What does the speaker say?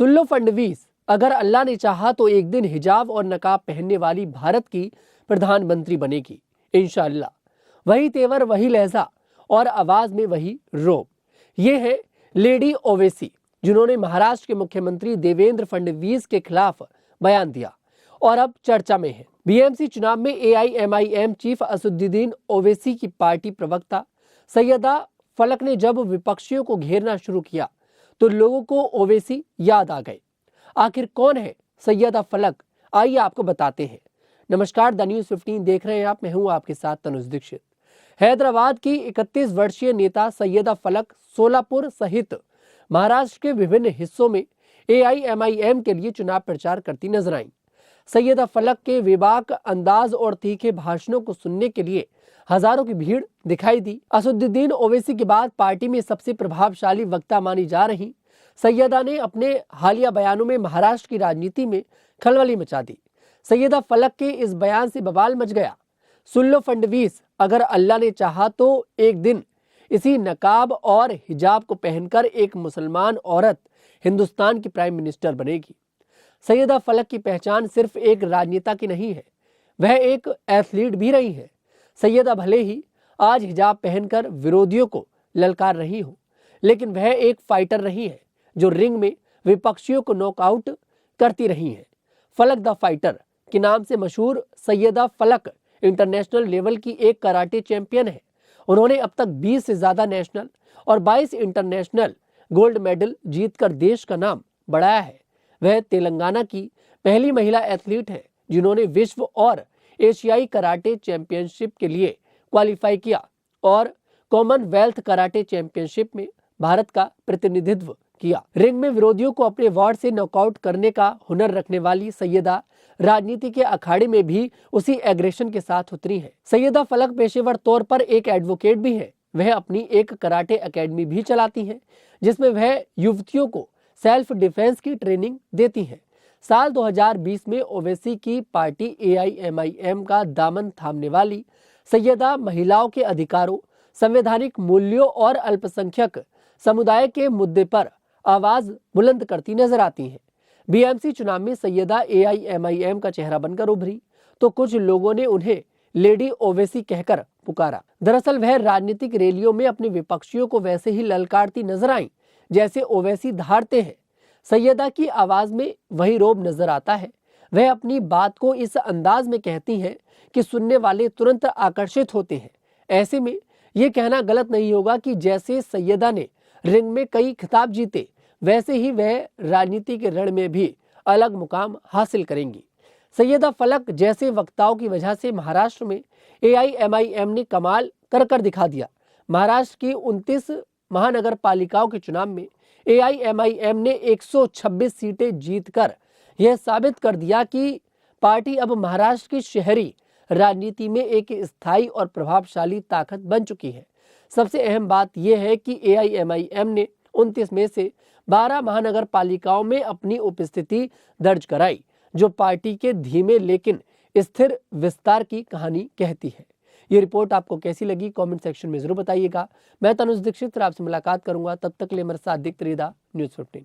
सुन लो फडणवीस, अगर अल्लाह ने चाहा तो एक दिन हिजाब और नकाब पहनने वाली भारत की प्रधानमंत्री बनेगी इंशाअल्लाह। वही तेवर, वही लहजा और आवाज में वही रोब। ये है लेडी ओवैसी, जिन्होंने महाराष्ट्र के मुख्यमंत्री देवेंद्र फडणवीस के खिलाफ बयान दिया और अब चर्चा में है। बीएमसी चुनाव में एआईएमआईएम चीफ असदुद्दीन ओवैसी की पार्टी प्रवक्ता सैयदा फलक ने जब विपक्षियों को घेरना शुरू किया तो लोगों को ओवैसी याद आ गए। आखिर कौन है सैयदा फलक, आइए आपको बताते हैं। नमस्कार, द न्यूज़ 15 देख रहे हैं आप, मैं हूं आपके साथ तनुज दीक्षित। हैदराबाद की 31 वर्षीय नेता सैयदा फलक सोलापुर सहित महाराष्ट्र के विभिन्न हिस्सों में एआईएमआईएम के लिए चुनाव प्रचार करती नजर आईं। सैयदा फलक के बेबाक अंदाज और तीखे भाषणों को सुनने के लिए हजारों की भीड़ दिखाई दी। असदुद्दीन ओवैसी के बाद पार्टी में सबसे प्रभावशाली वक्ता मानी जा रही सैयदा ने अपने हालिया बयानों में महाराष्ट्र की राजनीति में खलबली मचा दी। सैयदा फलक के इस बयान से बवाल मच गया। सुन लो फडणवीस, अगर अल्लाह ने चाहा तो एक दिन इसी नकाब और हिजाब को पहनकर एक मुसलमान औरत हिंदुस्तान की प्राइम मिनिस्टर बनेगी। सैयदा फलक की पहचान सिर्फ एक राजनेता की नहीं है, वह एक एथलीट भी रही है। सैयदा भले ही आज हिजाब पहनकर विरोधियों को ललकार रही हो, लेकिन वह एक फाइटर रही है जो रिंग में विपक्षियों को नॉकआउट करती रही है। फलक द फाइटर के नाम से मशहूर सैयदा फलक इंटरनेशनल लेवल की एक कराटे चैंपियन है। उन्होंने अब तक 20 से ज्यादा नेशनल और 22 इंटरनेशनल गोल्ड मेडल जीतकर देश का नाम बढ़ाया है। वह तेलंगाना की पहली महिला एथलीट है जिन्होंने विश्व और एशियाई कराटे चैंपियनशिप के लिए क्वालिफाई किया और कॉमनवेल्थ कराटे चैंपियनशिप में भारत का प्रतिनिधित्व किया। रिंग में विरोधियों को अपने वार से नॉकआउट करने का हुनर रखने वाली सैयदा राजनीति के अखाड़े में भी उसी एग्रेशन के साथ उतरी है। सैयदा फलक पेशेवर तौर पर एक एडवोकेट भी है। वह अपनी एक कराटे एकेडमी भी चलाती हैं, जिसमें वह युवतियों को सेल्फ डिफेंस की ट्रेनिंग देती हैं। साल 2020 में ओवैसी की पार्टी एआईएमआईएम का दामन थामने वाली सैयदा महिलाओं के अधिकारों, संवैधानिक मूल्यों और अल्पसंख्यक समुदाय के मुद्दे पर आवाज बुलंद करती नजर आती हैं। बीएमसी चुनाव में सैयदा एआईएमआईएम का चेहरा बनकर उभरी तो कुछ लोगों ने उन्हें लेडी ओवैसी कहकर पुकारा। दरअसल वह राजनीतिक रैलियों में अपने विपक्षियों को वैसे ही ललकारती नजर आईं जैसे ओवैसी धारते हैं। सैयदा की आवाज में वही रोब नजर आता है। वह अपनी बात को इस अंदाज में कहती हैं कि सुनने वाले तुरंत आकर्षित होते हैं। ऐसे में यह कहना गलत नहीं होगा कि जैसे सैयदा ने रिंग में कई खिताब जीते, वैसे ही वह राजनीति के रण में भी अलग मुकाम हासिल करेंगी। सैयदा फलक जैसे वक्ताओं की वजह से महाराष्ट्र में एआईएमआईएम ने कमाल कर दिखा दिया। महाराष्ट्र की 29 महानगर पालिकाओं के चुनाव में एआईएमआईएम ने 126 सीटें जीतकर यह साबित कर दिया कि पार्टी अब महाराष्ट्र की शहरी राजनीति में एक स्थायी और प्रभावशाली ताकत बन चुकी है। सबसे अहम बात यह है कि एआईएमआईएम ने 29 में से 12 महानगर पालिकाओं में अपनी उपस्थिति दर्ज कराई, जो पार्टी के धीमे लेकिन स्थिर विस्तार की कहानी कहती है। ये रिपोर्ट आपको कैसी लगी कमेंट सेक्शन में जरूर बताइएगा। मैं तनुज दीक्षित आपसे मुलाकात करूंगा, तब तक के लिए मेरे साथ देखते रहिए न्यूज़ 15।